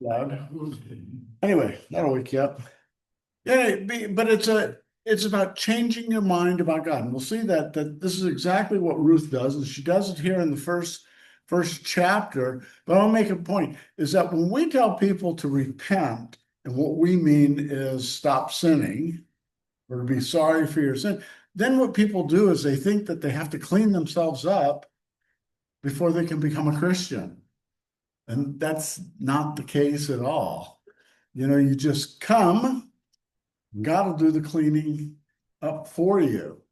loud. Anyway, that'll wake you up. Yeah, but it's about changing your mind about God. And we'll see that this is exactly what Ruth does, and she does it here in the first chapter. But I'll make a point is that when we tell people to repent, and what we mean is stop sinning or to be sorry for your sin, then what people do is they think that they have to clean themselves up before they can become a Christian. And that's not the case at all. You just come. God will do the cleaning up for you,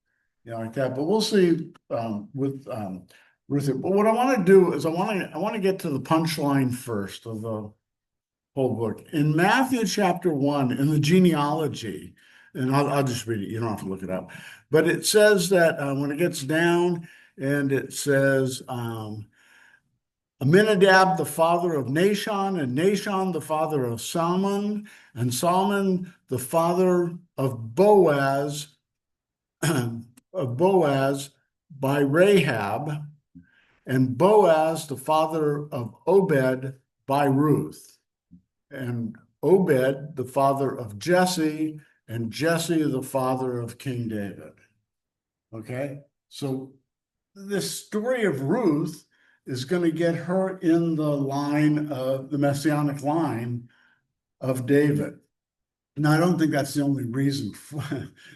like that. But we'll see with Ruth. But what I want to do is I want to get to the punchline first of the whole book. In Matthew chapter 1, in the genealogy, and I'll just read it. You don't have to look it up. But it says that when it gets down, and it says Aminadab, the father of Nahshon, and Nahshon, the father of Salmon, and Salmon, the father of Boaz, of Boaz by Rahab, and Boaz, the father of Obed by Ruth, and Obed, the father of Jesse, and Jesse, the father of King David. Okay, so this story of Ruth is going to get her in the line of the messianic line of David. Now, I don't think that's the only reason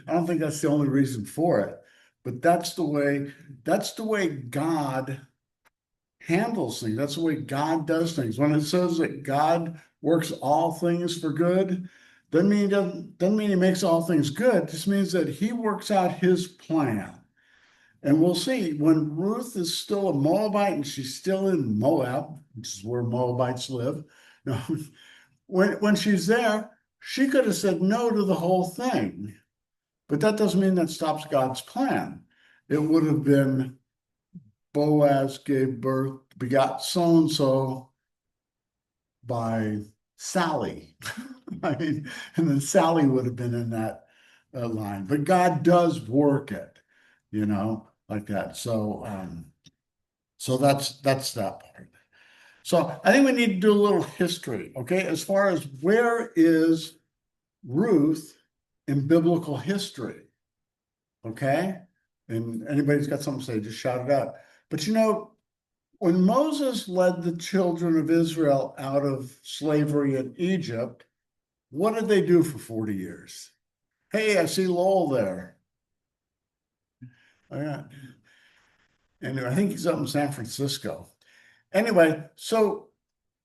I don't think that's the only reason for it, but that's the way God handles things. That's the way God does things. When it says that God works all things for good, doesn't mean he makes all things good. It just means that he works out his plan. And we'll see when Ruth is still a Moabite and she's still in Moab, which is where Moabites live. No, when she's there, she could have said no to the whole thing, but that doesn't mean that stops God's plan. It would have been Boaz gave birth, begot so and so by Sally. I mean, and then Sally would have been in that line. But God does work it, like that. So that's that part. So I think we need to do a little history, okay? As far as where is Ruth in biblical history, okay? And anybody's got something to say, just shout it out. But when Moses led the children of Israel out of slavery in Egypt, what did they do for 40 years? Hey, I see Lowell there. Oh, yeah. And I think he's up in San Francisco. Anyway,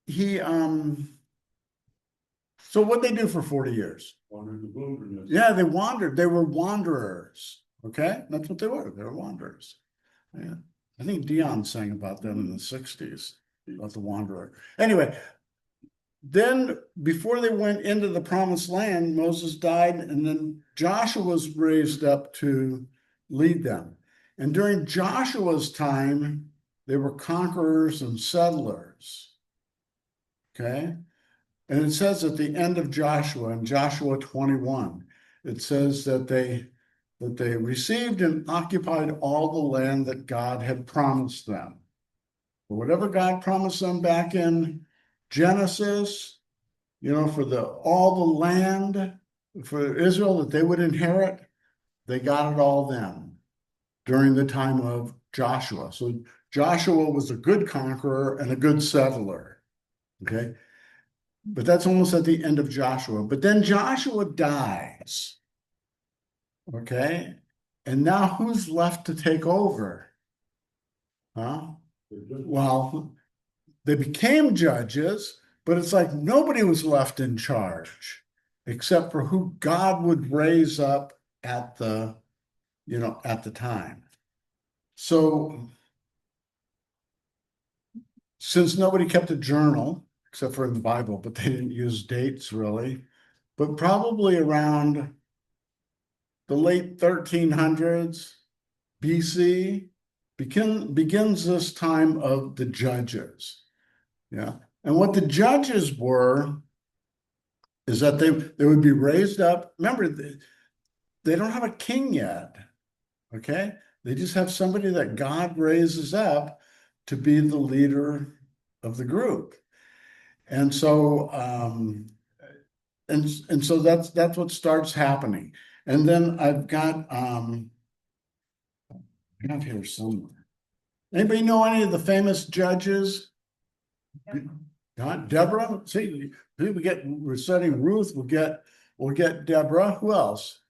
he so what they do for 40 years? Wandered the wilderness. Yeah, they wandered. They were wanderers. Okay, that's what they were. They were wanderers. Yeah. I think Dion sang about them in the 60s, about the wanderer. Anyway, then before they went into the promised land, Moses died, and then Joshua was raised up to lead them. And during Joshua's time, they were conquerors and settlers. Okay. And it says at the end of Joshua, in Joshua 21, it says that they received and occupied all the land that God had promised them. Whatever God promised them back in Genesis, for all the land for Israel that they would inherit, they got it all then during the time of Joshua. So Joshua was a good conqueror and a good settler. Okay. But that's almost at the end of Joshua. But then Joshua dies. Okay. And now who's left to take over? Huh? Well, they became judges, but it's like nobody was left in charge except for who God would raise up at the time. So since nobody kept a journal, except for in the Bible, but they didn't use dates really, but probably around the late 1300s BC begins this time of the judges. Yeah. And what the judges were is that they would be raised up. Remember, they don't have a king yet. Okay. They just have somebody that God raises up to be the leader of the group. And so and so that's what starts happening. And then I've got I have here somewhere. Anybody know any of the famous judges? Not Deborah. See, we're studying Ruth. We'll get Deborah. Who else?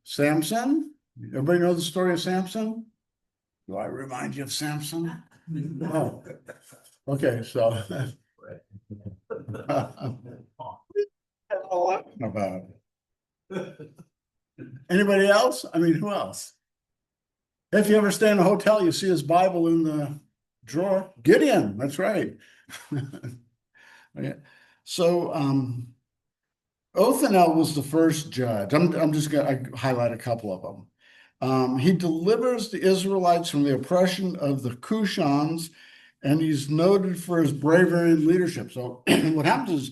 Samson. Everybody know the story of Samson? Do I remind you of Samson? Oh, okay. So about anybody else? I mean, who else? If you ever stay in a hotel, you see his Bible in the drawer. Gideon. That's right. Okay. So Othniel was the first judge. I'm just going to highlight a couple of them. He delivers the Israelites from the oppression of the Kushans, and he's noted for his bravery and leadership. So what happens is,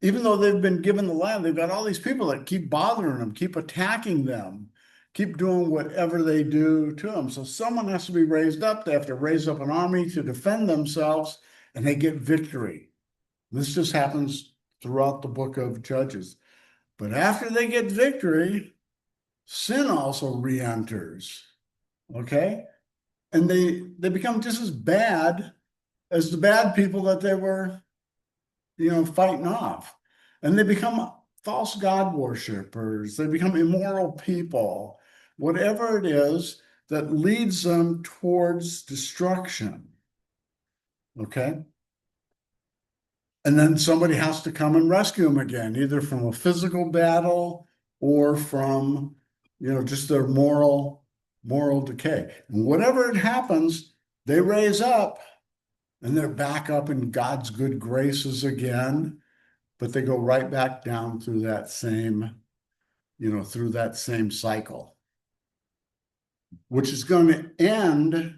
even though they've been given the land, they've got all these people that keep bothering them, keep attacking them, keep doing whatever they do to them. So someone has to be raised up. They have to raise up an army to defend themselves, and they get victory. This just happens throughout the book of Judges. But after they get victory, sin also re-enters. Okay? And they become just as bad as the bad people that they were, fighting off. And they become false god worshipers. They become immoral people. Whatever it is that leads them towards destruction. Okay? And then somebody has to come and rescue them again, either from a physical battle or from, just their moral decay. And whatever it happens, they raise up and they're back up in God's good graces again, but they go right back down through that same cycle, which is going to end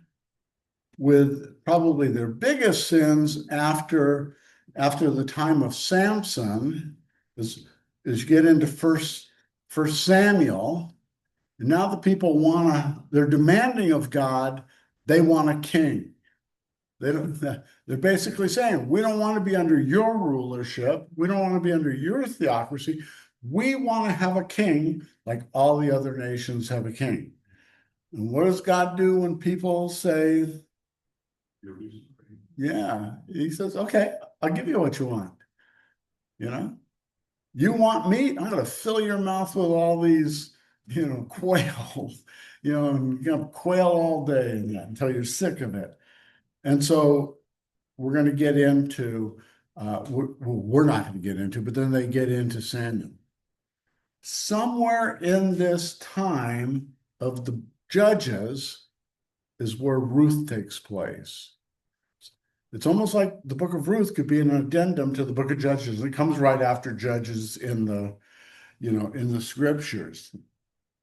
with probably their biggest sins after the time of Samson, is you get into first Samuel, and now the people they're demanding of God, they want a king. They're basically saying, we don't want to be under your rulership. We don't want to be under your theocracy. We want to have a king like all the other nations have a king. And what does God do when people say, yeah, he says, okay, I'll give you what you want. You want meat? I'm going to fill your mouth with all these, quail, and you have quail all day until you're sick of it. And so we're going to get into, we're not going to get into, but then they get into Samuel. Somewhere in this time of the Judges is where Ruth takes place. It's almost like the book of Ruth could be an addendum to the book of Judges. It comes right after Judges in the scriptures.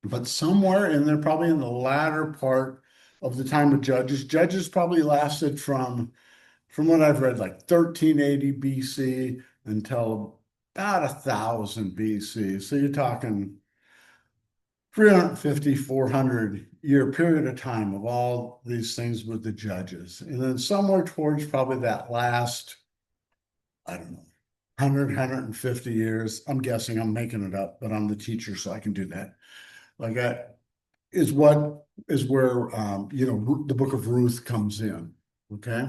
But somewhere in there, probably in the latter part of the time of Judges probably lasted from what I've read, like 1380 BC until about 1000 BC. So you're talking 350, 400-year period of time of all these things with the judges. And then somewhere towards probably that last, I don't know, 150 years, I'm guessing, I'm making it up, but I'm the teacher, so I can do that. Like that is where, the book of Ruth comes in, okay?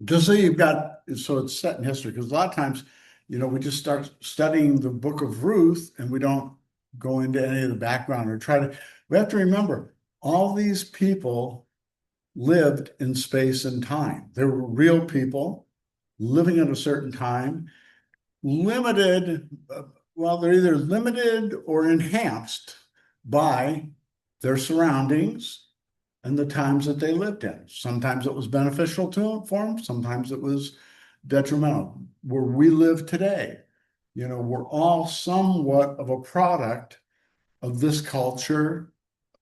Just so it's set in history, because a lot of times, we just start studying the book of Ruth and we don't go into any of the background or we have to remember, all these people lived in space and time. They were real people living at a certain time, limited, they're either limited or enhanced by their surroundings and the times that they lived in. Sometimes it was beneficial for them, sometimes it was detrimental. Where we live today, we're all somewhat of a product of this culture,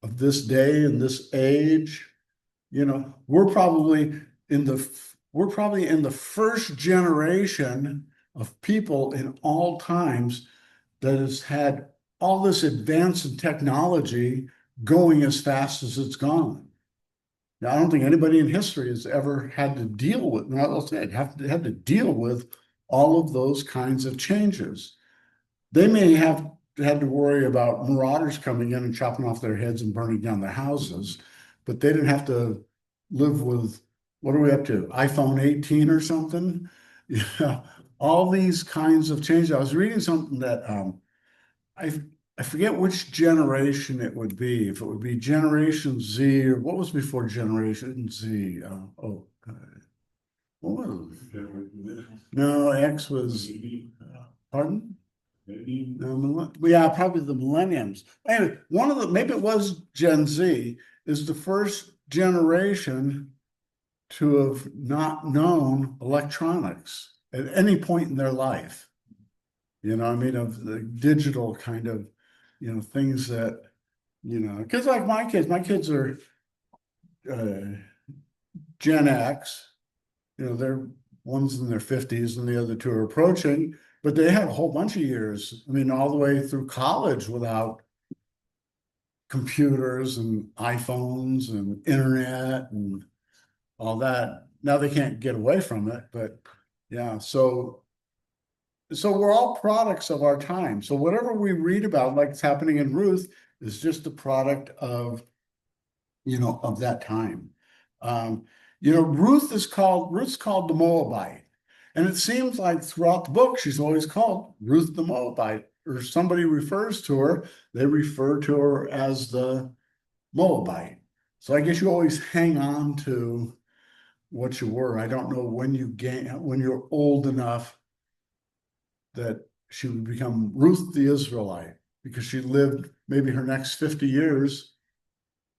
of this day and this age. We're probably in the first generation of people in all times that has had all this advance in technology going as fast as it's gone. Now, I don't think anybody in history has ever had to deal with, not I'll say it, had to deal with all of those kinds of changes. They may have had to worry about marauders coming in and chopping off their heads and burning down their houses, but they didn't have to live with, what are we up to? iPhone 18 or something? Yeah, all these kinds of changes. I was reading something that I I forget which generation it would be. If it would be Generation Z or what was before Generation Z? What was it? No, X was, pardon? No, yeah, probably the millenniums. Anyway, one of the, maybe it was Gen Z, is the first generation to have not known electronics at any point in their life. I mean, of the digital kind of, things that, because like my kids are uh, Gen X, they're one's in their 50s and the other two are approaching, but they had a whole bunch of years. I mean, all the way through college without computers and iPhones and internet and all that. Now they can't get away from it, but yeah, so we're all products of our time. So whatever we read about, like it's happening in Ruth, is just a product of that time. Ruth's called the Moabite. And it seems like throughout the book, she's always called Ruth the Moabite, or somebody refers to her, they refer to her as the Moabite. So I guess you always hang on to what you were. I don't know when you're old enough that she would become Ruth the Israelite, because she lived maybe her next 50 years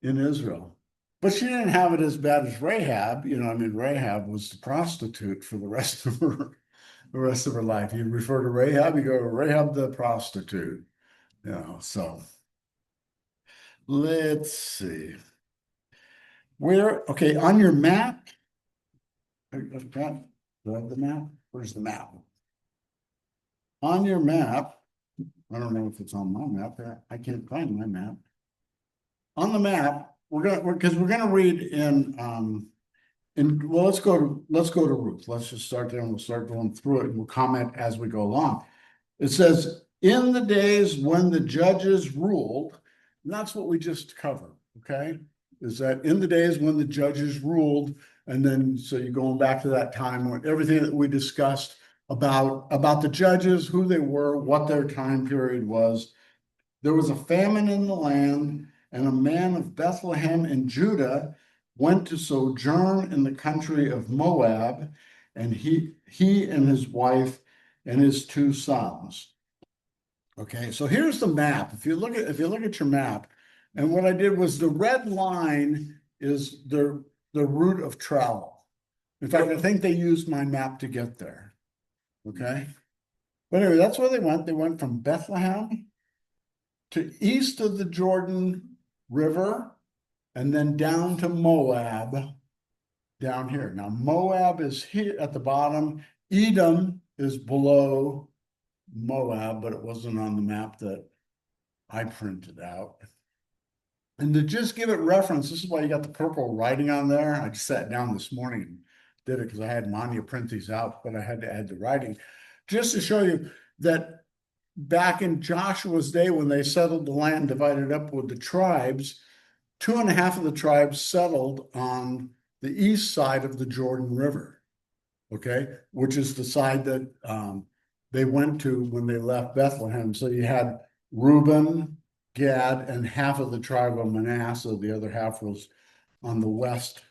in Israel. But she didn't have it as bad as Rahab. I mean, Rahab was the prostitute for the rest of her life. You refer to Rahab, you go, Rahab the prostitute. So let's see. Okay, on your map, do I have the map? Where's the map? On your map, I don't know if it's on my map. I can't find my map. On the map, because we're gonna read well, let's go to Ruth. Let's just start there and we'll start going through it and we'll comment as we go along. It says, in the days when the judges ruled, and that's what we just covered, okay? Is that in the days when the judges ruled, and then so you're going back to that time when everything that we discussed about the judges, who they were, what their time period was. There was a famine in the land, and a man of Bethlehem in Judah went to sojourn in the country of Moab, and he and his wife and his two sons. Okay, so here's the map. If you look at your map, and what I did was the red line is the route of travel. In fact, I think they used my map to get there. Okay, but anyway, that's where they went. They went from Bethlehem to east of the Jordan River, and then down to Moab down here. Now, Moab is here at the bottom. Edom is below Moab, but it wasn't on the map that I printed out. And to just give it reference, this is why you got the purple writing on there. I just sat down this morning and did it because I had Manya print these out, but I had to add the writing just to show you that back in Joshua's day, when they settled the land, divided up with the tribes, 2.5 of the tribes settled on the east side of the Jordan River, okay, which is the side that they went to when they left Bethlehem. So you had Reuben, Gad, and half of the tribe of Manasseh. The other half was on the west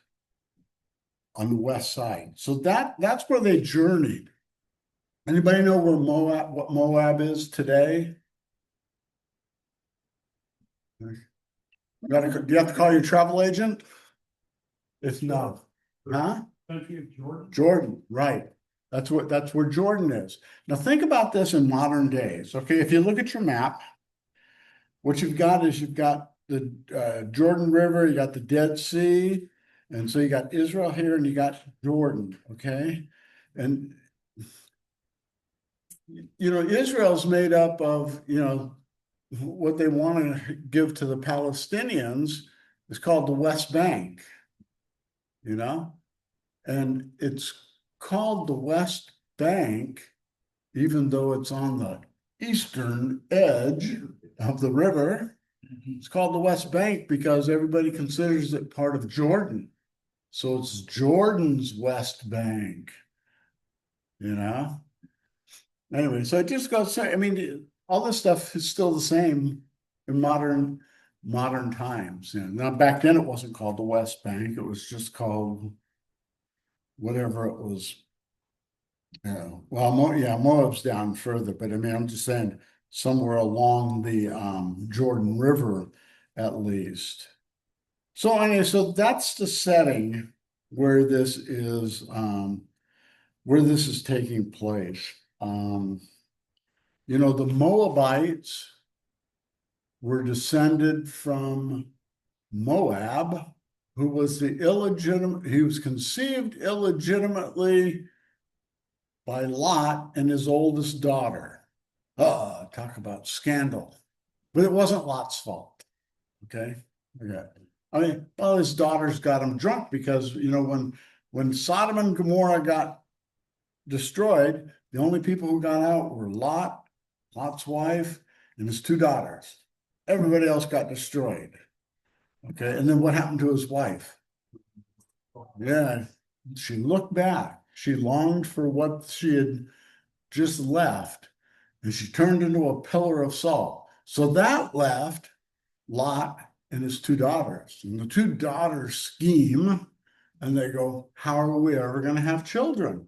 side. So that's where they journeyed. Anybody know what Moab is today? Do you have to call your travel agent? It's no. Huh? Country of Jordan. Jordan, right. That's where Jordan is. Now think about this in modern days. Okay, if you look at your map, what you've got the Jordan River, you got the Dead Sea, and so you got Israel here and you got Jordan, okay? And Israel's made up of, what they want to give to the Palestinians is called the West Bank. you know? And it's called the West Bank, even though it's on the eastern edge of the river. It's called the West Bank because everybody considers it part of Jordan. So it's Jordan's West Bank, you know? Anyway, so it just goes, I mean, all this stuff is still the same in modern times. Now back then it wasn't called the West Bank, it was just called whatever it was. Well, Moab's down further, but I mean, I'm just saying somewhere along the Jordan River at least. So anyway, so that's the setting where where this is taking place. The Moabites were descended from Moab, who was he was conceived illegitimately by Lot and his oldest daughter. Talk about scandal. But it wasn't Lot's fault. Okay. Okay. I mean, well, his daughters got him drunk because, when Sodom and Gomorrah got destroyed, the only people who got out were Lot's wife, and his two daughters. Everybody else got destroyed. Okay. And then what happened to his wife? Yeah. She looked back. She longed for what she had just left, and she turned into a pillar of salt. So that left Lot and his two daughters. And the two daughters scheme, and they go, how are we ever going to have children?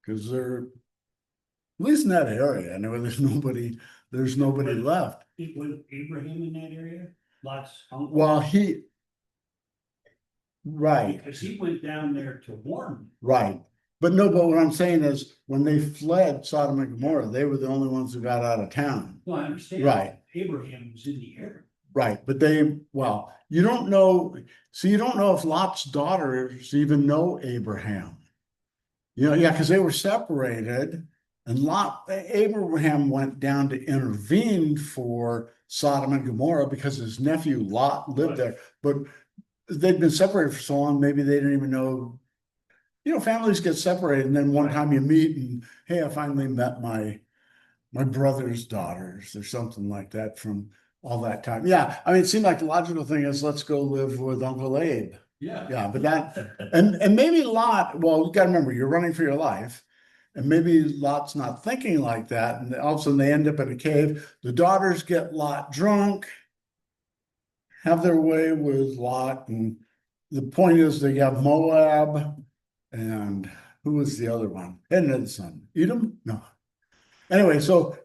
Because they're, at least in that area, anyway, there's nobody left. Was Abraham in that area? Lot's uncle? Well, right. Because he went down there to warn them. Right. But what I'm saying is when they fled Sodom and Gomorrah, they were the only ones who got out of town. Well, I understand. Right. Abraham was in the area. Right. But you don't know. So you don't know if Lot's daughters even know Abraham. Because they were separated, and Abraham went down to intervene for Sodom and Gomorrah because his nephew Lot lived there. But they'd been separated for so long, maybe they didn't even know. Families get separated, and then one time you meet, and hey, I finally met my brother's daughters or something like that from all that time. Yeah, I mean, it seemed like the logical thing is let's go live with Uncle Abe. Yeah, but and maybe Lot. Well, you got to remember, you're running for your life, and maybe Lot's not thinking like that, and all of a sudden they end up in a cave. The daughters get Lot drunk, have their way with Lot, and the point is they have Moab. And who was the other one? They didn't have the son. Edom? No. Anyway, so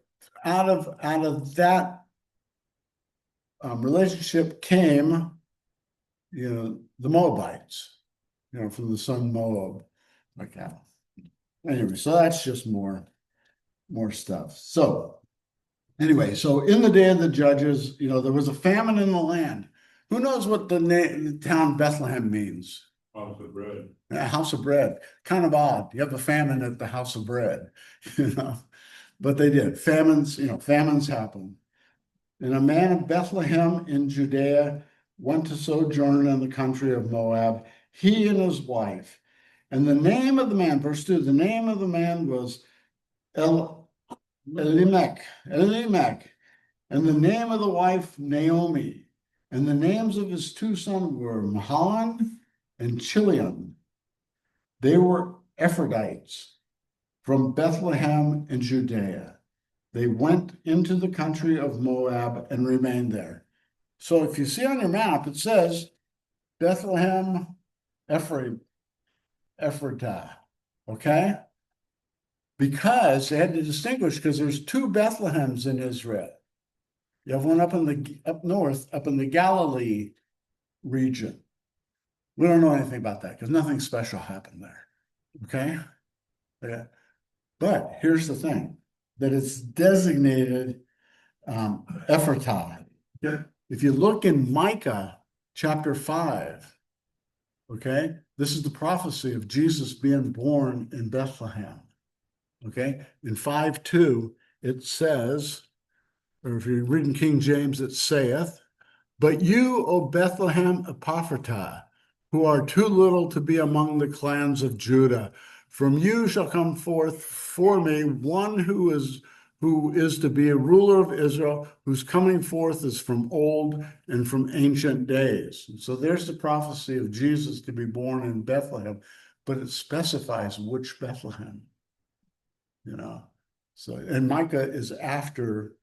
out of that relationship came, the Moabites, from the son Moab, like that. Anyway, so that's just more stuff. So anyway, so in the day of the judges, there was a famine in the land. Who knows what the town Bethlehem means? House of bread. A house of bread. Kind of odd. You have a famine at the house of bread, But they did. Famines happen. And a man of Bethlehem in Judea went to sojourn in the country of Moab, he and his wife. And the name of the man, verse 2, the name of the man was Elimelech. And the name of the wife, Naomi. And the names of his two sons were Mahalan and Chilion. They were Ephraites from Bethlehem in Judea. They went into the country of Moab and remained there. So if you see on your map, it says Bethlehem, Ephratah, okay? Because they had to distinguish, because there's two Bethlehems in Israel. You have one up north, up in the Galilee region. We don't know anything about that because nothing special happened there. Okay? Yeah. But here's the thing, that it's designated Ephratah. Yeah. If you look in Micah chapter 5, okay, this is the prophecy of Jesus being born in Bethlehem. Okay, in 5:2, it says, or if you're reading King James, it saith, but you, O Bethlehem Ephrathah, who are too little to be among the clans of Judah. From you shall come forth for me one who is to be a ruler of Israel, whose coming forth is from old and from ancient days. And so there's the prophecy of Jesus to be born in Bethlehem, but it specifies which Bethlehem, you know. So, and Micah is after,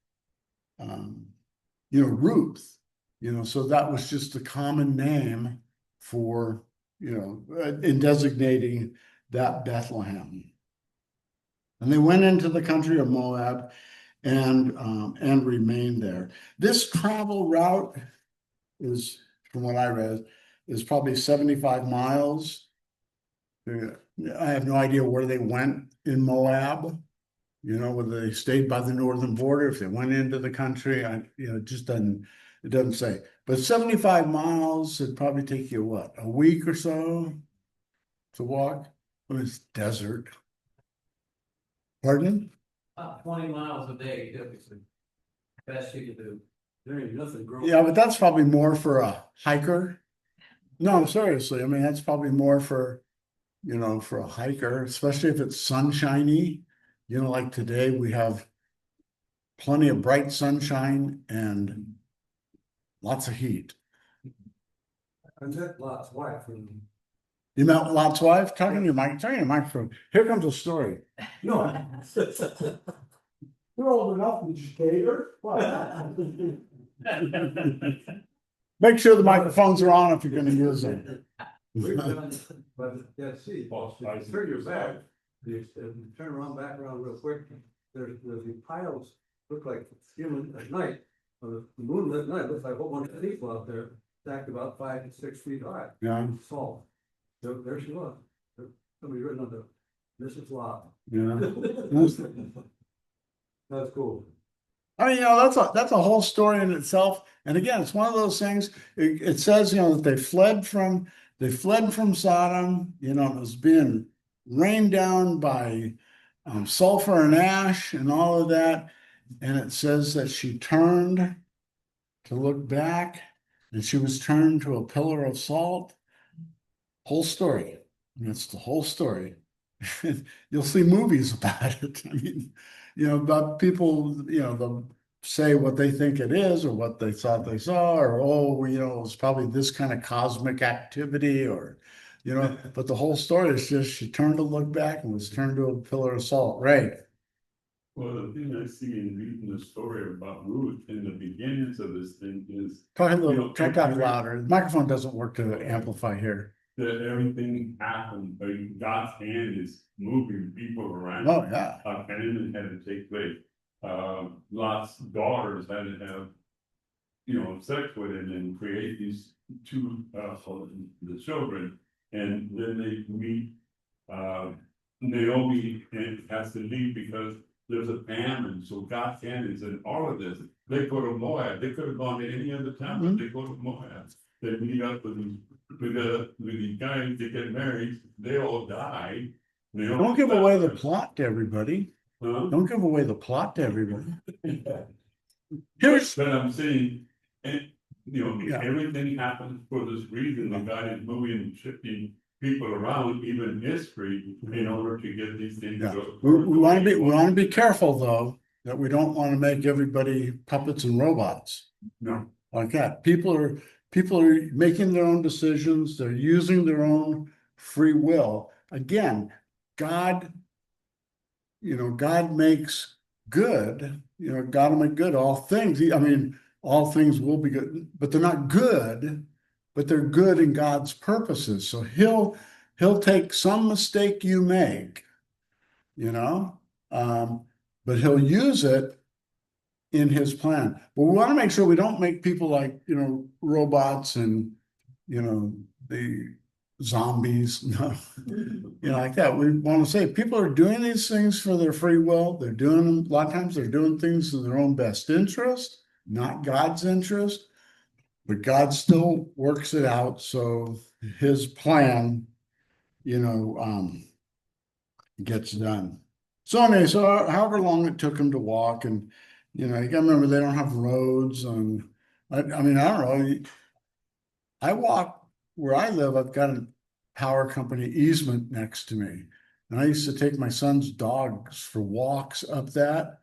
Ruth, so that was just a common name for, in designating that Bethlehem. And they went into the country of Moab and remained there. This travel route is, from what I read, is probably 75 miles. I have no idea where they went in Moab, whether they stayed by the northern border, if they went into the country, it doesn't say. But 75 miles, it'd probably take you what, a week or so to walk? Well, it's desert. Pardon? 20 miles a day, typically. Best you can do. There ain't nothing growing. Yeah, but that's probably more for a hiker. No, seriously, I mean, that's probably more for a hiker, especially if it's sunshiny. Like today, we have plenty of bright sunshine and lots of heat. I met Lot's wife. You met Lot's wife? Talking to your microphone. Here comes a story. No. You're old enough to skater. Make sure the microphones are on if you're gonna use them. We've done, but see, turn your back, turn back around real quick. There's the piles, look like human at night, on the moonlit night, looks like a whole bunch of people out there, stacked about 5 to 6 feet high. Yeah. Salt. There she was. Somebody written on the Mrs. Lot. Yeah. That's cool. I mean, that's a whole story in itself. And again, it's one of those things. It says, that they fled from Sodom. It was being rained down by sulfur and ash and all of that. And it says that she turned to look back, and she was turned to a pillar of salt. Whole story. That's the whole story. You'll see movies about it. I mean, about people, they'll say what they think it is or what they thought they saw, or, it was probably this kind of cosmic activity, or, but the whole story is just she turned to look back and was turned to a pillar of salt. Right. Well, the thing I see in reading the story about Ruth in the beginnings of this thing is Talk a little, talk louder. The microphone doesn't work to amplify here. that everything happened, but God's hand is moving people around. Oh, yeah. Abandonment had to take place. Lot's daughters had to have, sex with him and create these two, the children. And then they meet, Naomi, and has to leave because there's a famine. So God's hand is in all of this. They go to Moab. They could have gone to any other town, but they go to Moab. They meet up with these guys. They get married. They all die. Don't give away the plot to everybody. Huh? Don't give away the plot to everybody. Here's, But I'm saying, and Yeah. everything happens for this reason. And God is moving and shifting people around, even history, in order to get these things. yeah. to- We want to be careful though, that we don't want to make everybody puppets and robots No. like that. People are making their own decisions. They're using their own free will. Again, God makes good, God will make good all things. I mean, all things will be good, but they're not good, but they're good in God's purposes. So he'll take some mistake you make, but he'll use it in his plan. But we want to make sure we don't make people like, robots and, the zombies, like that. We want to say people are doing these things for their free will. They're doing them, a lot of times they're doing things in their own best interest, not God's interest, but God still works it out. So his plan, gets done. So anyway, so however long it took him to walk, and you gotta remember they don't have roads, and I mean, I don't know. I walk where I live, I've got a power company easement next to me. And I used to take my son's dogs for walks up that.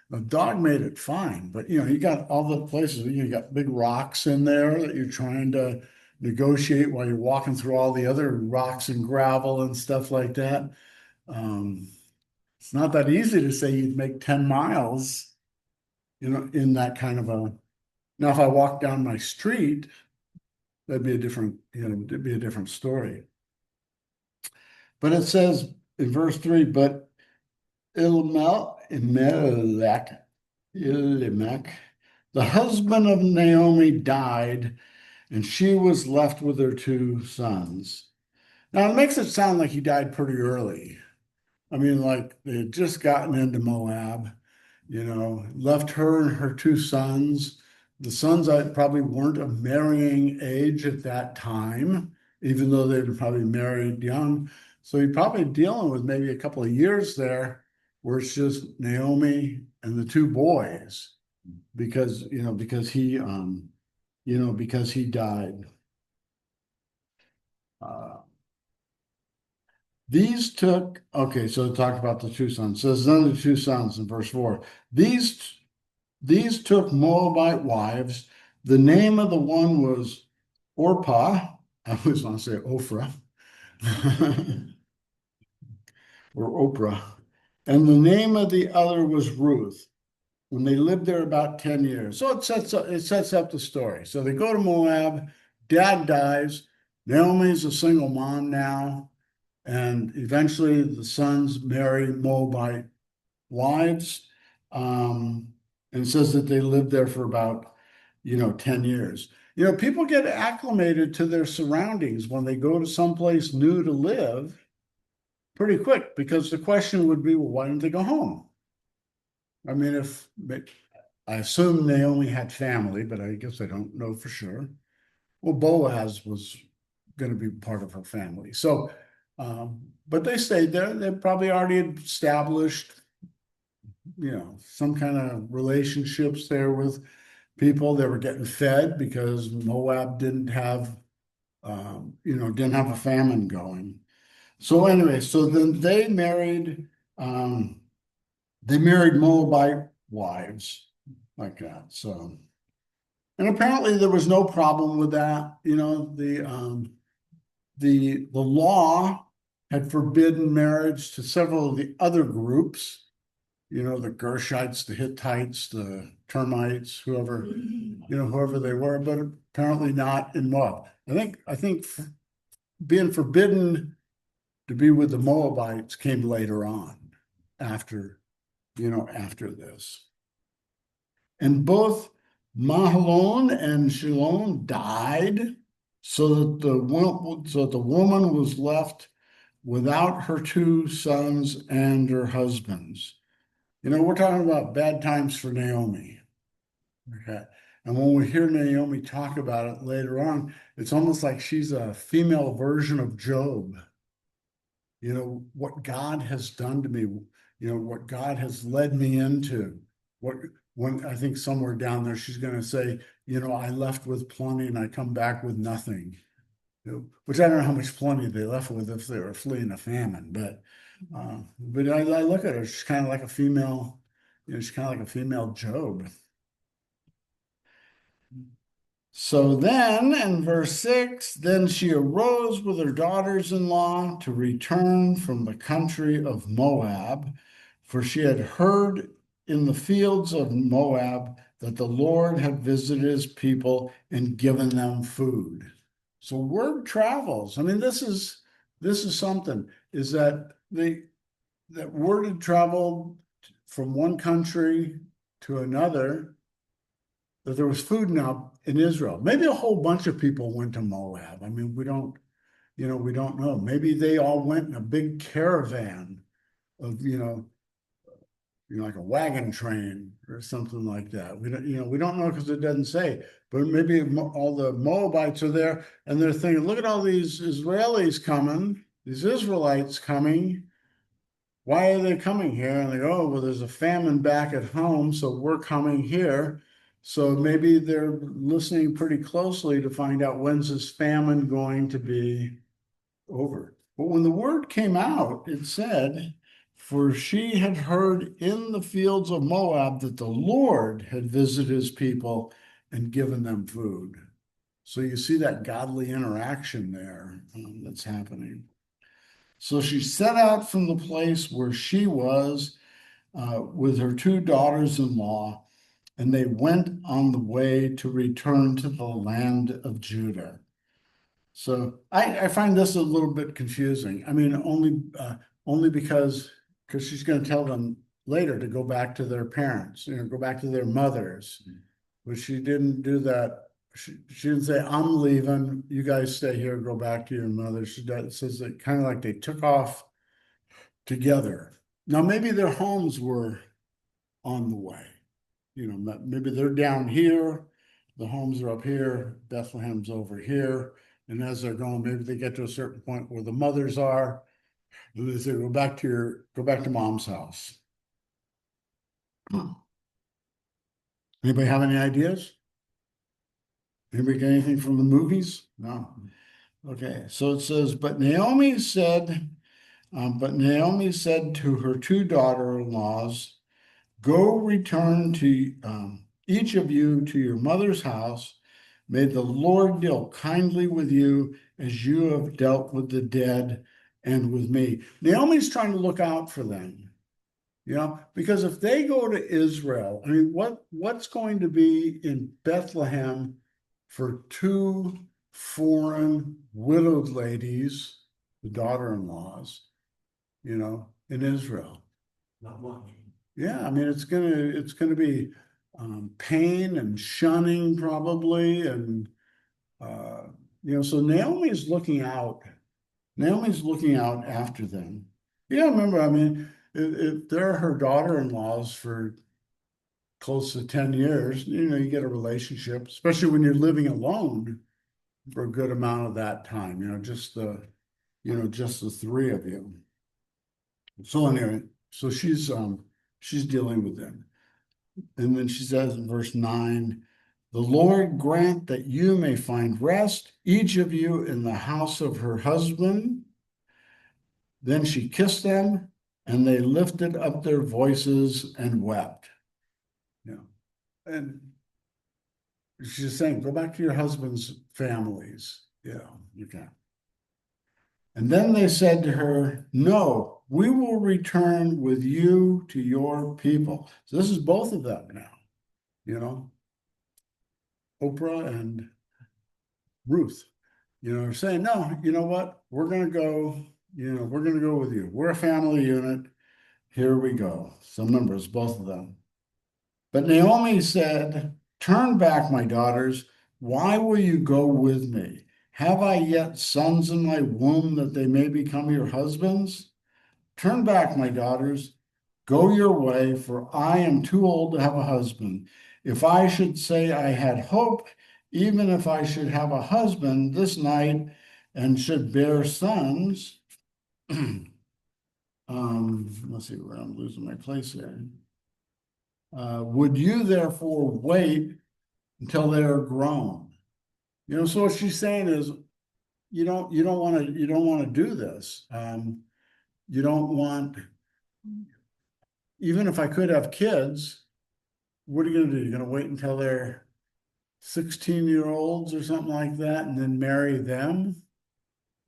The dog made it fine, but you got all the places, you got big rocks in there that you're trying to negotiate while you're walking through all the other rocks and gravel and stuff like that. Um, it's not that easy to say you'd make 10 miles, in that kind of a, now if I walk down my street, that'd be a different, it'd be a different story. But it says in verse 3, but Elimelech, the husband of Naomi, died, and she was left with her two sons. Now it makes it sound like he died pretty early. I mean, like they had just gotten into Moab, left her and her two sons. The sons probably weren't of marrying age at that time, even though they were probably married young. So you're probably dealing with maybe a couple of years there where it's just Naomi and the two boys because he died. So it talked about the two sons. It says none of the two sons in verse 4. These took Moabite wives. The name of the one was Orpah. I always want to say Ophrah. Or Oprah. And the name of the other was Ruth. When they lived there about 10 years. So it sets up the story. So they go to Moab, dad dies, Naomi's a single mom now, and eventually the sons marry Moabite wives. And it says that they lived there for about 10 years. People get acclimated to their surroundings when they go to someplace new to live pretty quick, because the question would be, well, why didn't they go home? I mean, I assume Naomi had family, but I guess I don't know for sure. Well, Boaz was going to be part of her family. So, but they stayed there. They probably already established, some kind of relationships there with people. They were getting fed because Moab didn't have a famine going. So anyway, so then they married Moabite wives like that. So, and apparently there was no problem with that. The law had forbidden marriage to several of the other groups, the Gershites, the Hittites, the Termites, whoever they were, but apparently not in Moab. I think being forbidden to be with the Moabites came later on after this. And both Mahlon and Shilon died, so that the woman was left without her two sons and her husbands. We're talking about bad times for Naomi. Okay. And when we hear Naomi talk about it later on, it's almost like she's a female version of Job. What God has done to me, what God has led me into. When I think somewhere down there, she's going to say, I left with plenty and I come back with nothing. Which I don't know how much plenty they left with if they were fleeing a famine, but I look at her, she's kind of like a female, she's kind of like a female Job. So then in verse 6, then she arose with her daughters-in-law to return from the country of Moab, for she had heard in the fields of Moab that the Lord had visited his people and given them food. So word travels. I mean, this is something, is that that word had traveled from one country to another, that there was food now in Israel. Maybe a whole bunch of people went to Moab. I mean, we don't know. Maybe they all went in a big caravan of, like a wagon train or something like that. We don't know because it doesn't say. But maybe all the Moabites are there and they're thinking, look at all these Israelis coming, these Israelites coming. Why are they coming here? And they go, oh, well, there's a famine back at home, so we're coming here. So maybe they're listening pretty closely to find out when's this famine going to be over. But when the word came out, it said, for she had heard in the fields of Moab that the Lord had visited his people and given them food. So you see that godly interaction there that's happening. So she set out from the place where she was with her two daughters-in-law, and they went on the way to return to the land of Judah. So I find this a little bit confusing. I mean, only because she's going to tell them later to go back to their parents, go back to their mothers. But she didn't do that. She didn't say, I'm leaving, you guys stay here, go back to your mother. It says that kind of like they took off together. Now, maybe their homes were on the way. Maybe they're down here, the homes are up here, Bethlehem's over here. And as they're going, maybe they get to a certain point where the mothers are. And they say, go back to mom's house. Anybody have any ideas? Anybody get anything from the movies? No. Okay, so it says, but Naomi said to her two daughter-in-laws, go return to each of you to your mother's house. May the Lord deal kindly with you as you have dealt with the dead and with me. Naomi's trying to look out for them, because if they go to Israel, I mean, what's going to be in Bethlehem for two foreign widowed ladies, the daughter-in-laws, in Israel? Not much. Yeah, I mean, it's gonna be pain and shunning probably, and so Naomi's looking out. Naomi's looking out after them. Yeah, remember, I mean, if they're her daughter-in-laws for close to 10 years, you get a relationship, especially when you're living alone for a good amount of that time, just the three of you. So anyway, so she's dealing with them. And then she says in verse 9, the Lord grant that you may find rest, each of you in the house of her husband. Then she kissed them, and they lifted up their voices and wept. And she's saying, go back to your husband's families. Yeah, you can. And then they said to her, no, we will return with you to your people. So this is both of them now, Oprah and Ruth, are saying, no, you know what? We're going to go, we're going to go with you. We're a family unit. Here we go. Some numbers, both of them. But Naomi said, turn back, my daughters. Why will you go with me? Have I yet sons in my womb that they may become your husbands? Turn back, my daughters. Go your way, for I am too old to have a husband. If I should say I had hope, even if I should have a husband this night and should bear sons, let's see where I'm losing my place here. Would you therefore wait until they are grown? So what she's saying is, you don't want to do this. You don't want, even if I could have kids, what are you going to do? You're going to wait until they're 16-year-olds or something like that, and then marry them?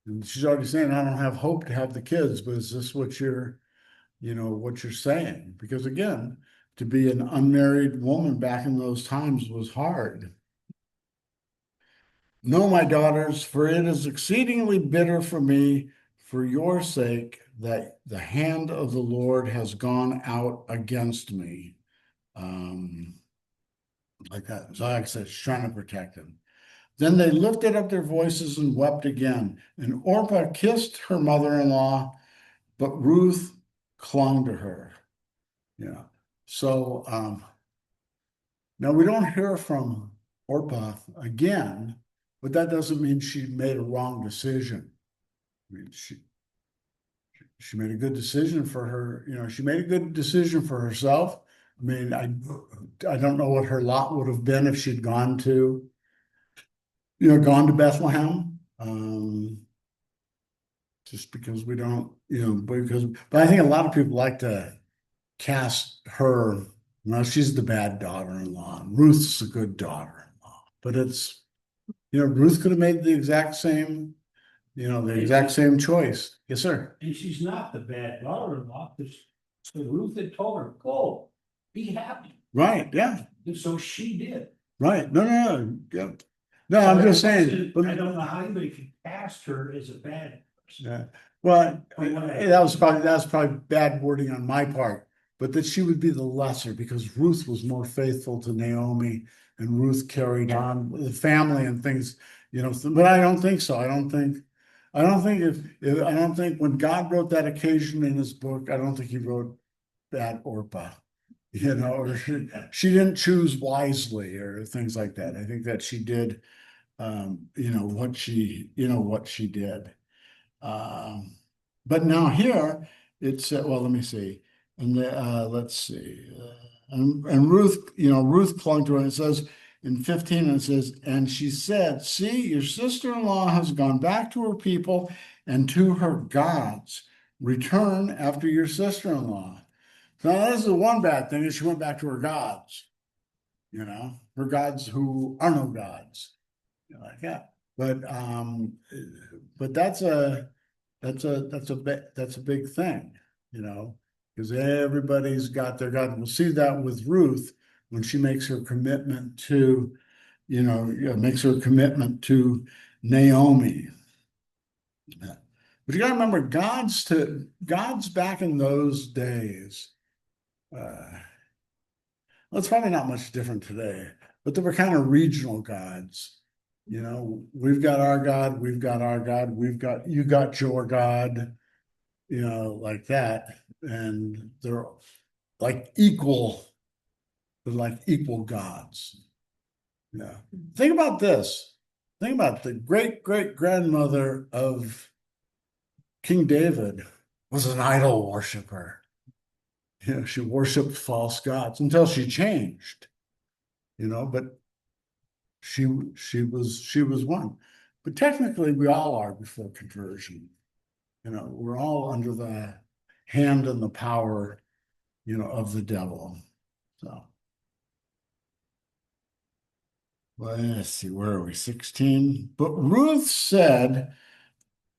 And she's already saying, I don't have hope to have the kids, but is this what you're saying? Because again, to be an unmarried woman back in those times was hard. No, my daughters, for it is exceedingly bitter for me for your sake that the hand of the Lord has gone out against me. Like that. So like I said, she's trying to protect him. Then they lifted up their voices and wept again. And Orpah kissed her mother-in-law, but Ruth clung to her. Yeah. So now we don't hear from Orpah again, but that doesn't mean she made a wrong decision. I mean, she made a good decision for her, she made a good decision for herself. I mean, I don't know what her lot would have been if she'd gone to, gone to Bethlehem. Just because we don't, but I think a lot of people like to cast her, well, she's the bad daughter-in-law. Ruth's the good daughter-in-law. But it's, Ruth could have made the exact same, choice. Yes, sir. And she's not the bad daughter-in-law, because Ruth had told her, go, be happy. Right, yeah, And so she did. right. No, yeah. No, I'm just saying. I don't know how anybody could cast her as a bad person. Yeah. Well, that was probably bad wording on my part, but that she would be the lesser because Ruth was more faithful to Naomi and Ruth carried on the family and things, but I don't think so. I don't think when God wrote that occasion in his book, I don't think he wrote bad Orpah, or she didn't choose wisely or things like that. I think that she did, what she did. But now here it's well, let me see, and let's see, and Ruth, Ruth clung to it. It says in 15, it says, and she said, "See, your sister-in-law has gone back to her people and to her gods. Return after your sister-in-law." Now, this is the one bad thing is she went back to her gods, her gods who are no gods, like that. But that's a big thing, because everybody's got their God. We'll see that with Ruth when she makes her commitment to, makes her commitment to Naomi. But you got to remember, God's back in those days. Well, it's probably not much different today, but they were kind of regional gods. We've got our God, we've got our God, you got your God, like that. And they're like equal gods. Yeah. Think about this. Think about the great-great-grandmother of King David was an idol worshiper. She worshiped false gods until she changed, but she was one. But technically we all are before conversion. We're all under the hand and the power, of the devil. So well, let's see, where are we? 16. But Ruth said,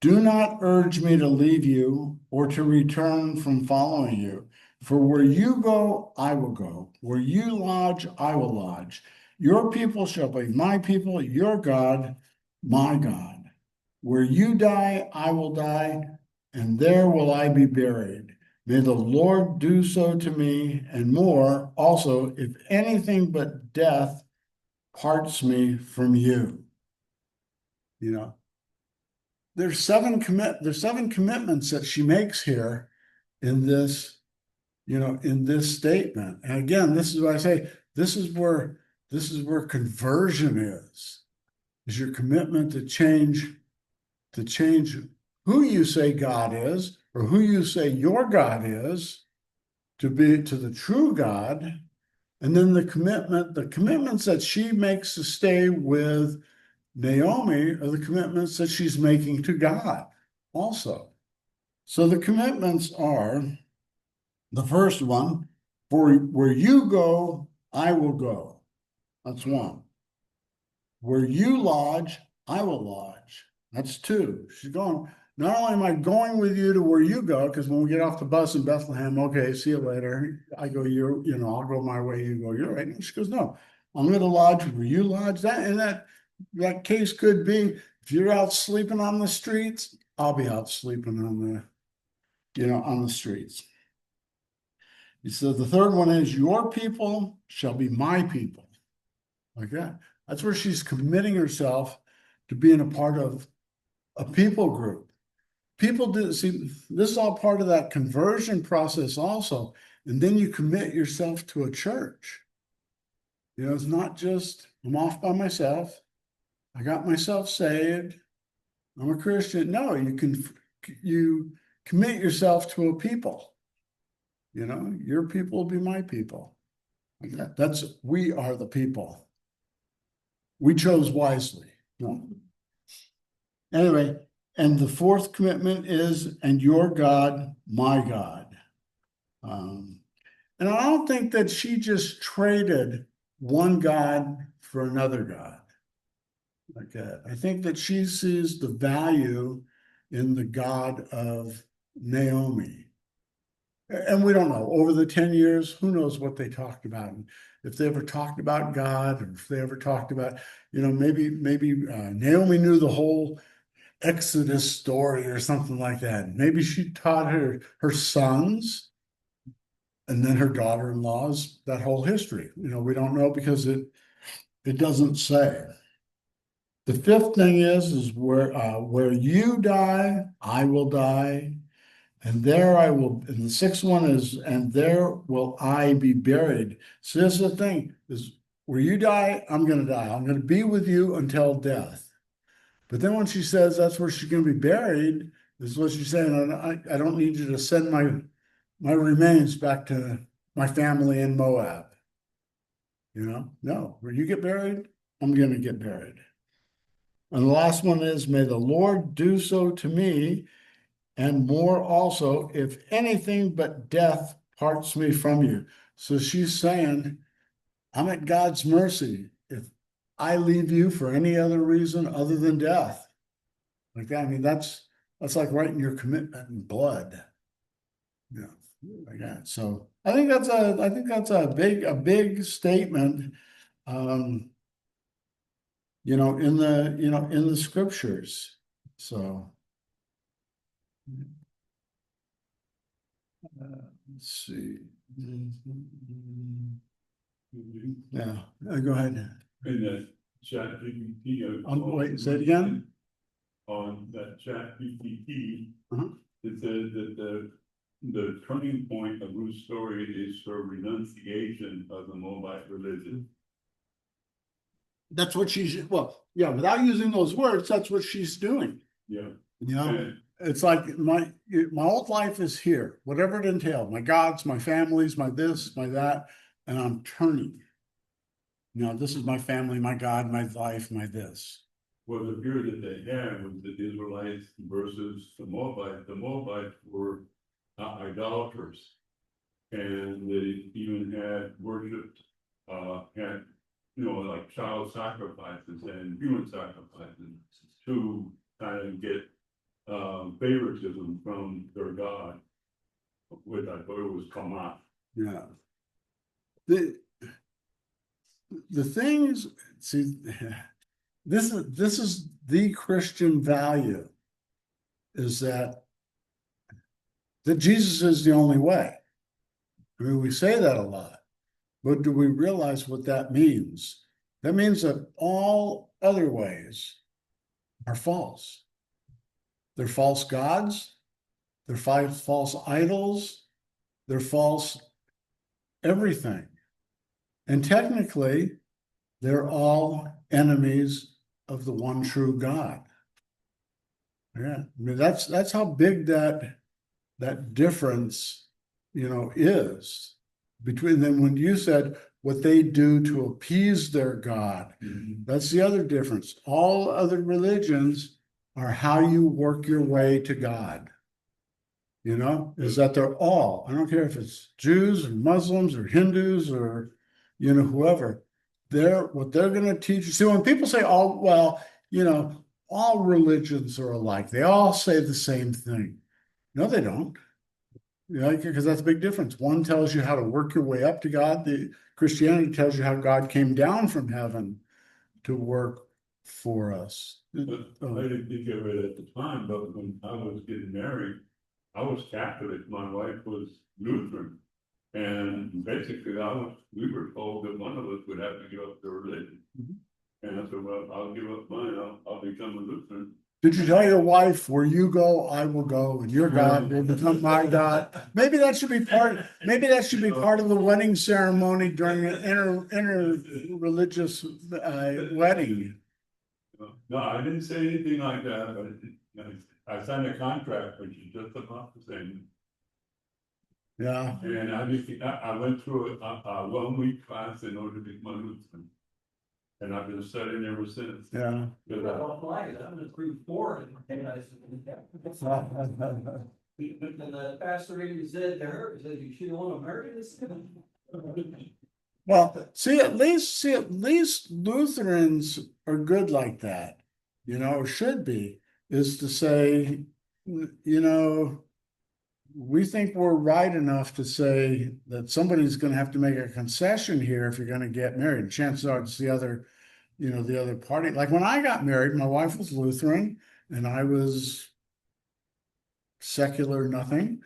"Do not urge me to leave you or to return from following you. For where you go, I will go. Where you lodge, I will lodge. Your people shall be my people, your God, my God. Where you die, I will die, and there will I be buried. May the Lord do so to me, and more also, if anything but death parts me from you." There's seven commitments that she makes here in this, in this statement. And again, this is what I say, this is where conversion is your commitment to change who you say God is or who you say your God is to be to the true God. And then the commitments that she makes to stay with Naomi are the commitments that she's making to God also. So the commitments are the first one, for where you go, I will go. That's one. Where you lodge, I will lodge. That's two. She's going, not only am I going with you to where you go, because when we get off the bus in Bethlehem, okay, see you later. I go, I'll go my way, you go your way. And she goes, no, I'm going to lodge where you lodge. That case could be if you're out sleeping on the streets, I'll be out sleeping on the streets. He said the third one is your people shall be my people. Like that. That's where she's committing herself to being a part of a people group. People do see this is all part of that conversion process also. And then you commit yourself to a church. It's not just I'm off by myself. I got myself saved. I'm a Christian. No, you commit yourself to a people. Your people will be my people. That's, we are the people. We chose wisely. No. Anyway, and the fourth commitment is, and your God, my God. And I don't think that she just traded one God for another God. Okay, I think that she sees the value in the God of Naomi. And we don't know, over the 10 years, who knows what they talked about? If they ever talked about God, or if they ever talked about, maybe Naomi knew the whole Exodus story or something like that. Maybe she taught her sons and then her daughter-in-laws that whole history. We don't know because it doesn't say. The fifth thing is where you die, I will die, and there I will. And the sixth one is, and there will I be buried. So this is the thing: is where you die, I'm going to die. I'm going to be with you until death. But then when she says that's where she's going to be buried, this is what she's saying. I don't need you to send my remains back to my family in Moab. No, where you get buried, I'm going to get buried. And the last one is, may the Lord do so to me, and more also, if anything but death parts me from you. So she's saying, I'm at God's mercy if I leave you for any other reason other than death. Like that, I mean, that's like writing your commitment in blood. Yeah, like that. So I think that's a big statement. In the scriptures. So let's see. Yeah, go ahead. In that chat GPT. Wait, say it again. On that chat GPT, Uh-huh. it says that the turning point of Ruth's story is her renunciation of the Moabite religion. That's what she's, well, yeah, without using those words, that's what she's doing. Yeah. And it's like my old life is here, whatever it entailed, my gods, my families, my this, my that, and I'm turning. This is my family, my God, my life, my this. Well, the view that they had was the Israelites versus the Moabites. The Moabites were idolaters, and they even had worshipped, had like child sacrifices and human sacrifices to kind of get favoritism from their God, which I thought it was Kamat. Yeah. The things, see, this is the Christian value, is that Jesus is the only way. I mean, we say that a lot, but do we realize what that means? That means that all other ways are false. They're false gods, they're false idols, they're false everything. And technically, they're all enemies of the one true God. Yeah, I mean, that's how big that difference, is between them. When you said what they do to appease their God, that's the other difference. All other religions are how you work your way to God. Is that they're all, I don't care if it's Jews or Muslims or Hindus or, whoever, what they're going to teach you. See, when people say, oh, well, all religions are alike, they all say the same thing. No, they don't. Because that's a big difference. One tells you how to work your way up to God. The Christianity tells you how God came down from heaven to work for us. I didn't think of it at the time, but when I was getting married, I was Catholic. My wife was Lutheran, and basically, we were told that one of us would have to give up their religion. And I said, "Well, I'll give up mine. I'll become a Lutheran." Did you tell your wife, where you go, I will go, and your God will become my God? Maybe that should be part of the wedding ceremony during an inter-religious wedding. No, I didn't say anything like that, but I signed a contract, which is just about the same. Yeah, And I went through a 1 week class in order to become Lutheran. And I've been studying ever since. yeah. I don't like it, I'm in 3-4. And the pastor even said to her, he said, you should want to marry this. Well, at least Lutherans are good like that, or should be, is to say, we think we're right enough to say that somebody's gonna have to make a concession here if you're gonna get married. Chances are it's the other, the other party. Like when I got married, my wife was Lutheran and I was secular, nothing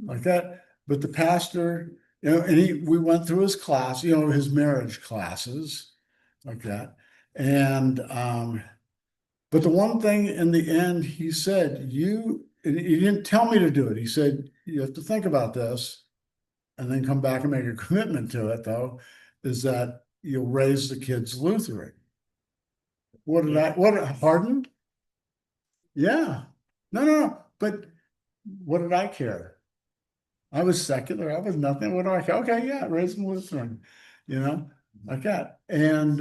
like that. But the pastor, and we went through his class, his marriage classes like that. And but the one thing in the end, he said, and he didn't tell me to do it. He said, you have to think about this and then come back and make a commitment to it, though, is that you'll raise the kids Lutheran. Pardon? Yeah. No. But what did I care? I was secular. I was nothing. What do I care? Okay, yeah, raise them Lutheran, like that. And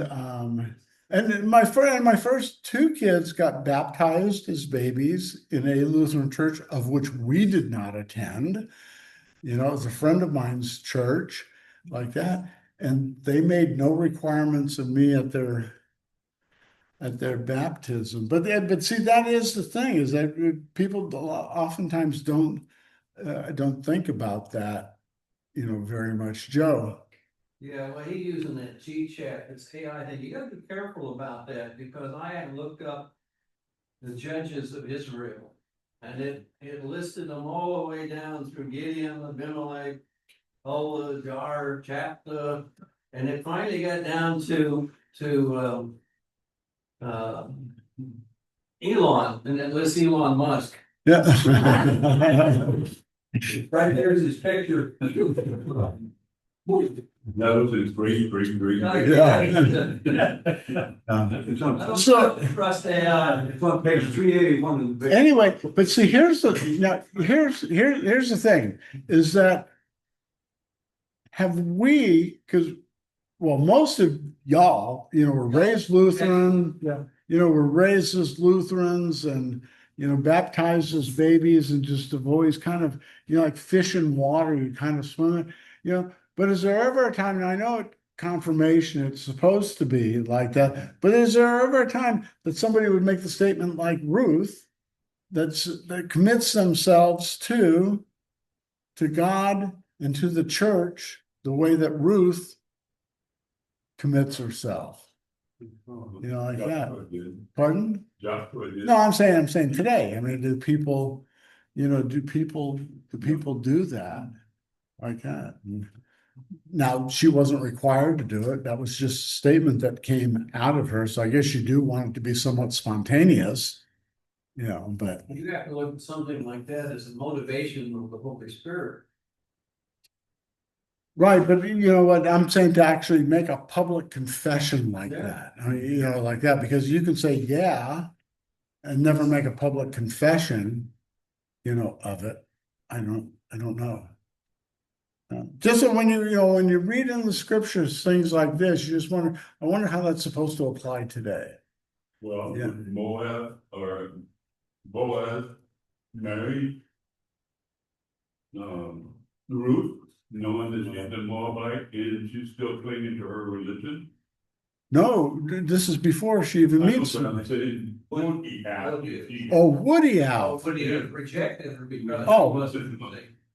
my first two kids got baptized as babies in a Lutheran church of which we did not attend. It was a friend of mine's church like that. And they made no requirements of me at their baptism. But see, that is the thing, is that people oftentimes don't think about that, very much. Joe. Yeah, well, he's using that G-chat, it's AI thing, you gotta be careful about that, because I had looked up the judges of Israel. And it listed them all the way down through Gideon, Abimelech, Ola, Jar, Japhtha, and it finally got down to Elon, and it lists Elon Musk. Yeah. Right there's his picture. That was his great. Yeah. It's on, So Trust AI. it's on page 381 in the big. anyway, but see, here's the thing, is that have we, because most of y'all, were raised Lutheran, were raised as Lutherans and, baptized as babies and just have always kind of, like fish in water, you kind of swim it, but is there ever a time, and I know at confirmation it's supposed to be like that, but is there ever a time that somebody would make the statement like Ruth that commits themselves to God and to the church the way that Ruth commits herself? Like that. Joshua did. Pardon? Joshua did. No, I'm saying today. I mean, do people do that like that? Now, she wasn't required to do it. That was just a statement that came out of her. So I guess you do want it to be somewhat spontaneous, but You have to look at something like that as a motivation of the Holy Spirit. right. But you know what I'm saying, to actually make a public confession like Yeah. that. I mean, like that, because you can say, yeah, and never make a public confession, of it. I don't know. Just so when when you read in the scriptures things like this, you just wonder. I wonder how that's supposed to apply today. Well, Yeah. Moab or Boaz married Ruth, knowing that she's a Moabite and she's still clinging to her religion. No, this is before she even meets I'm him. saying, would he have? Oh, would he have? But he rejected her because. Oh. He wasn't.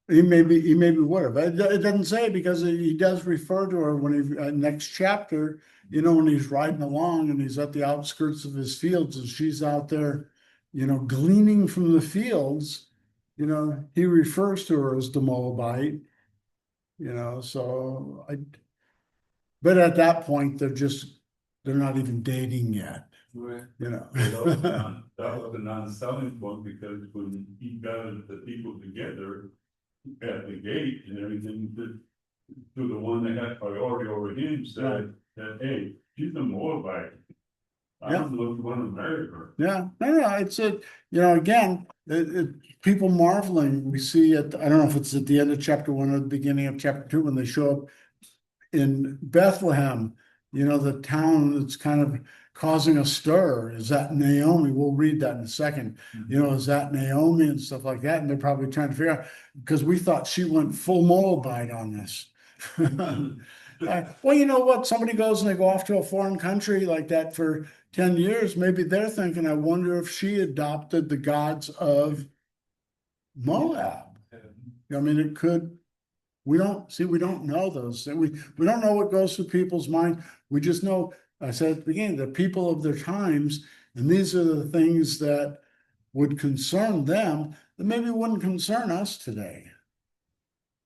He maybe would have. It doesn't say, because he does refer to her when he next chapter. When he's riding along and he's at the outskirts of his fields and she's out there, gleaning from the fields. He refers to her as the Moabite. So but at that point they're not even dating yet. Right. That was a non-selling point, because when he gathered the people together at the gate and everything, to the one that had priority over him said that, hey, she's a Moabite. I don't know if you want to marry her. Yeah, no, it's again, people marveling. We see it, I don't know if it's at the end of chapter 1 or the beginning of chapter 2 when they show up in Bethlehem, the town that's kind of causing a stir. Is that Naomi? We'll read that in a second. Is that Naomi and stuff like that? And they're probably trying to figure out, because we thought she went full Moabite on this. Well, you know what? Somebody goes and they go off to a foreign country like that for 10 years. Maybe they're thinking, I wonder if she adopted the gods of Moab. I mean, it could. We don't know those things. We don't know what goes through people's mind. We just know, I said at the beginning, the people of their times, and these are the things that would concern them that maybe wouldn't concern us today.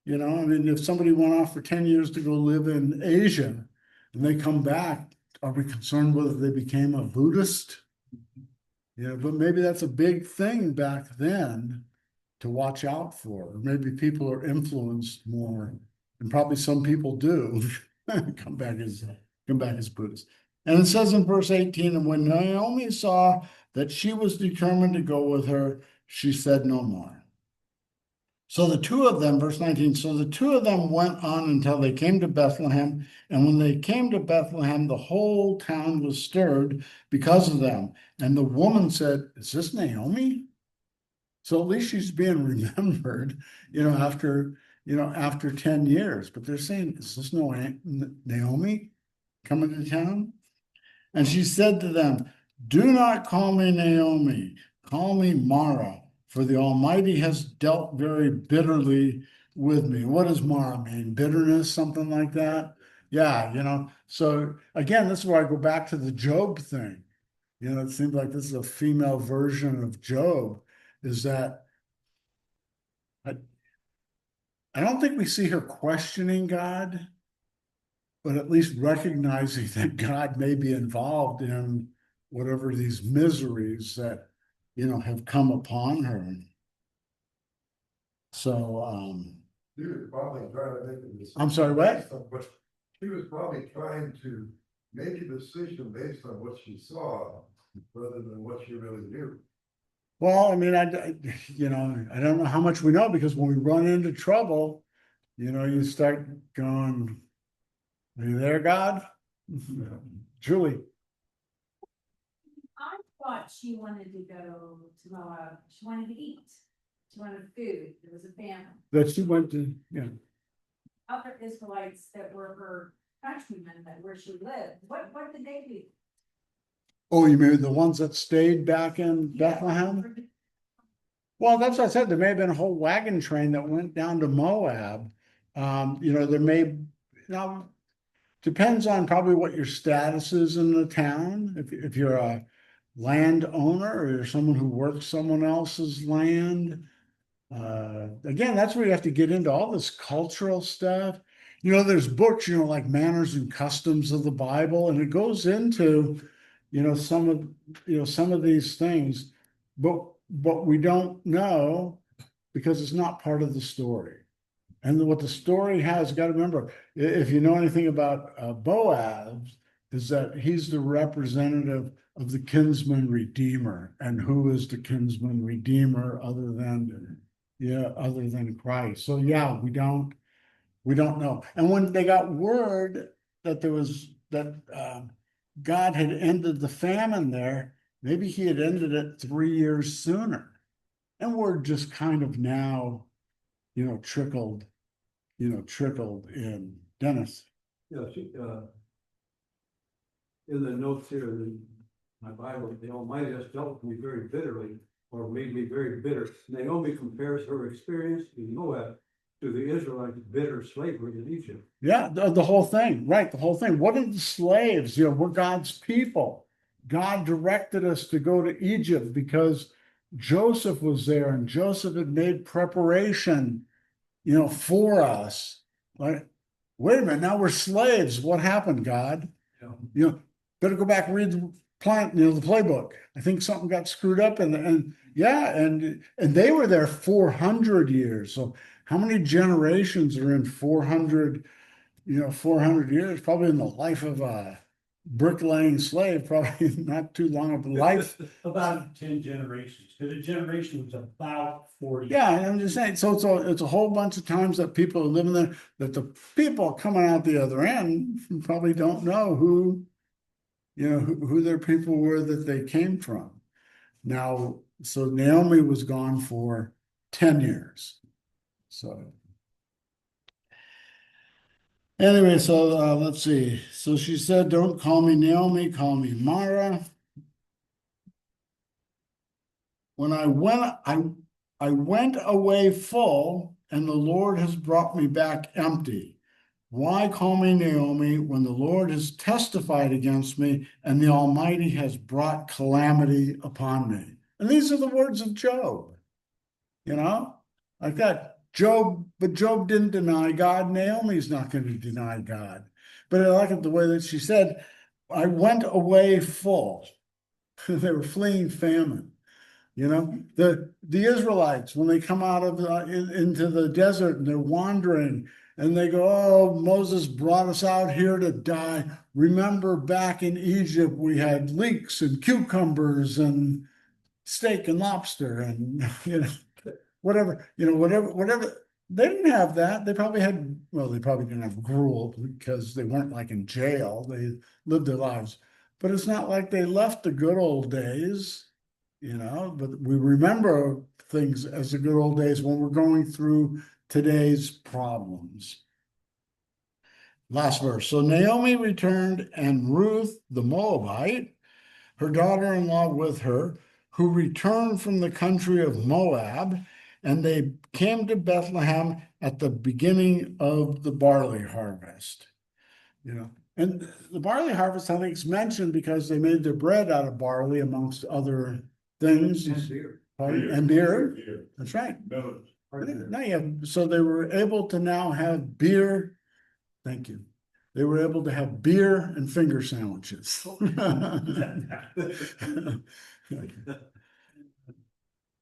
I mean, if somebody went off for 10 years to go live in Asia and they come back, are we concerned whether they became a Buddhist? But maybe that's a big thing back then to watch out for. Maybe people are influenced more, and probably some people do come back as Buddhists. And it says in verse 18, and when Naomi saw that she was determined to go with her, she said no more. So the two of them, verse 19, so the two of them went on until they came to Bethlehem. And when they came to Bethlehem, the whole town was stirred because of them. And the woman said, is this Naomi? So at least she's being remembered, after 10 years. But they're saying, is this no Naomi coming to town? And she said to them, do not call me Naomi, call me Mara, for the Almighty has dealt very bitterly with me. What does Mara mean? Bitterness, something like that? Yeah, so again, this is where I go back to the Job thing. It seems like this is a female version of Job, is that I don't think we see her questioning God, but at least recognizing that God may be involved in whatever these miseries that, have come upon her. So, She was probably trying to make a decision. I'm sorry, what? based on She was probably trying to make a decision based on what she saw rather than what she really knew. well, I mean, I don't know how much we know, because when we run into trouble, you start going, are you there, God? Julie. I thought she wanted to go to Moab. She wanted to eat. She wanted food. There was a famine. That she went to, Other Israelites that were her countrymen, that where she lived, what did they do? Oh, you mean the ones that stayed back in Bethlehem? Well, that's what I said. There may have been a whole wagon train that went down to Moab. There may, now, depends on probably what your status is in the town. If you're a landowner or you're someone who works someone else's land. Again, that's where you have to get into all this cultural stuff. There's books, like Manners and Customs of the Bible, and it goes into, some of these things, but we don't know because it's not part of the story. And what the story has, got to remember, if you know anything about Boaz, is that he's the representative of the kinsman redeemer. And who is the kinsman redeemer other than Christ? So yeah, we don't know. And when they got word that God had ended the famine there, maybe he had ended it 3 years sooner. And word just kind of now, trickled in. Dennis. She, in the notes here in my Bible, the Almighty has dealt with me very bitterly, or made me very bitter. Naomi compares her experience in Moab to the Israelites' bitter slavery in Egypt. Yeah, the whole thing, right? The whole thing. What are the slaves? We're God's people. God directed us to go to Egypt because Joseph was there, and Joseph had made preparation, for us. Like, wait a minute, now we're slaves. What happened, God? Better go back and read the playbook. I think something got screwed up, and they were there 400 years. So how many generations are in 400 years? Probably in the life of bricklaying slave, probably not too long of a life. About 10 generations, because a generation was about 40. Yeah, and I'm just saying, so it's a whole bunch of times that people are living there, that the people coming out the other end probably don't know who, who their people were that they came from. Now, so Naomi was gone for 10 years. So anyway, so let's see. So she said, don't call me Naomi, call me Mara. When I went away full, and the Lord has brought me back empty. Why call me Naomi when the Lord has testified against me and the Almighty has brought calamity upon me? And these are the words of Job, like that. But Job didn't deny God. Naomi's not going to deny God. But I like it the way that she said, I went away full. They were fleeing famine. The Israelites, when they come out of into the desert and they're wandering and they go, oh, Moses brought us out here to die. Remember back in Egypt, we had leeks and cucumbers and steak and lobster and, whatever. They didn't have that. They probably didn't have gruel because they weren't like in jail. They lived their lives. But it's not like they left the good old days. But we remember things as the good old days when we're going through today's problems. Last verse. So Naomi returned, and Ruth, the Moabite, her daughter-in-law with her, who returned from the country of Moab, and they came to Bethlehem at the beginning of the barley harvest. And the barley harvest, I think, is mentioned because they made their bread out of barley, amongst other things. And beer. And beer. Beer. That's right. Melons. So they were able to now have beer. Thank you. They were able to have beer and finger sandwiches.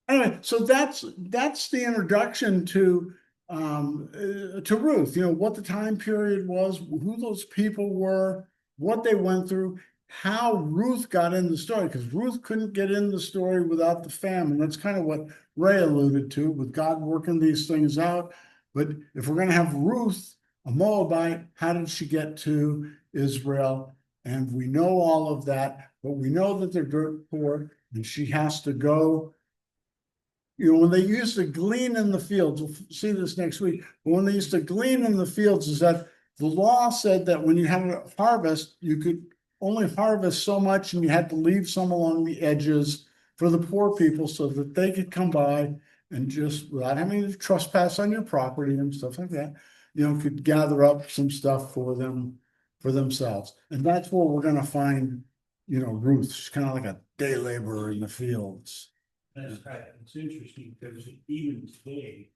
Anyway, so that's the introduction to Ruth. What the time period was, who those people were, what they went through, how Ruth got in the story, because Ruth couldn't get in the story without the famine. That's kind of what Ray alluded to, with God working these things out. But if we're going to have Ruth, a Moabite, how did she get to Israel? And we know all of that, but we know that they're dirt poor, and she has to go. When they used to glean in the fields, we'll see this next week, but when they used to glean in the fields, is that the law said that when you had a harvest, you could only harvest so much, and you had to leave some along the edges for the poor people so that they could come by and just, without having to trespass on your property and stuff like that, could gather up some stuff for themselves. And that's where we're going to find, Ruth. She's kind of like a day laborer in the fields. That's right. It's interesting because even today,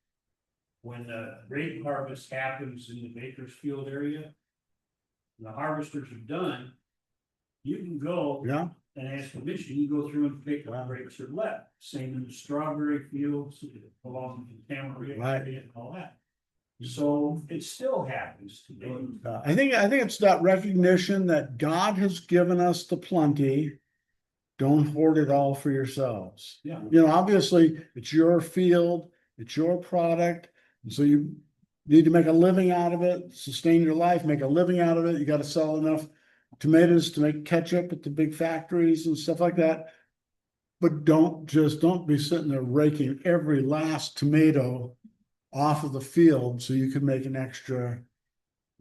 when the grape harvest happens in the Bakersfield area, the harvesters are done, you can go and ask permission. You go through and pick what grapes are left. Same in the strawberry fields, along the tamarind area and all that. So it still happens today. I think it's that recognition that God has given us the plenty. Don't hoard it all for yourselves. Yeah. Obviously it's your field, it's your product. And so you need to make a living out of it, sustain your life, make a living out of it. You got to sell enough tomatoes to make ketchup at the big factories and stuff like that. But don't be sitting there raking every last tomato off of the field so you can make an extra,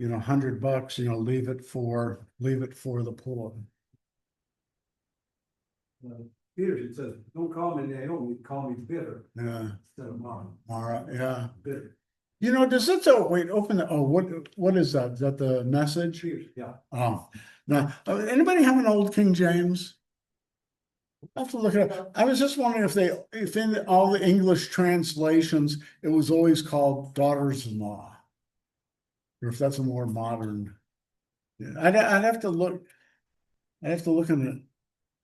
$100, leave it for the poor. Peter, it says, don't call me Naomi, call me bitter. Yeah. Instead of Mara. Mara, yeah. Bitter. Does it wait, open the, what is that? Is that the message? Cheers, yeah. Oh, no. Anybody have an old King James? I'll have to look it up. I was just wondering if in all the English translations, it was always called daughters-in-law. Or if that's a more modern. Yeah, I'd have to look. I'd have to look in the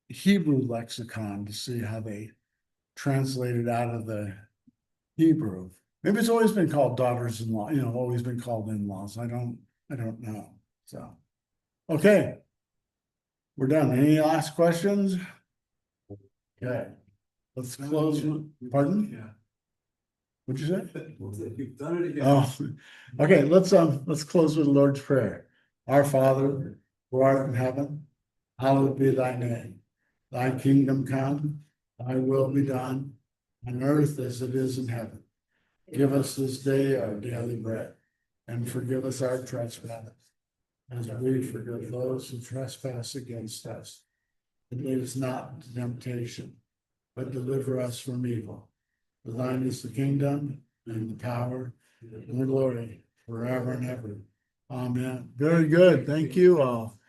Hebrew lexicon to see how they translated out of the Hebrew. Maybe it's always been called daughters-in-law, always been called in-laws. I don't know. So, okay. We're done. Any last questions? Okay, let's close. Pardon? Yeah. What'd you say? You've done it again. Oh, okay, let's close with the Lord's Prayer. Our Father, who art in heaven, hallowed be thy name. Thy kingdom come, thy will be done, on earth as it is in heaven. Give us this day our daily bread, and forgive us our trespasses, as we forgive those who trespass against us. And lead us not into temptation, but deliver us from evil. For thine is the kingdom, and the power, and the glory, forever and ever. Amen. Very good. Thank you all.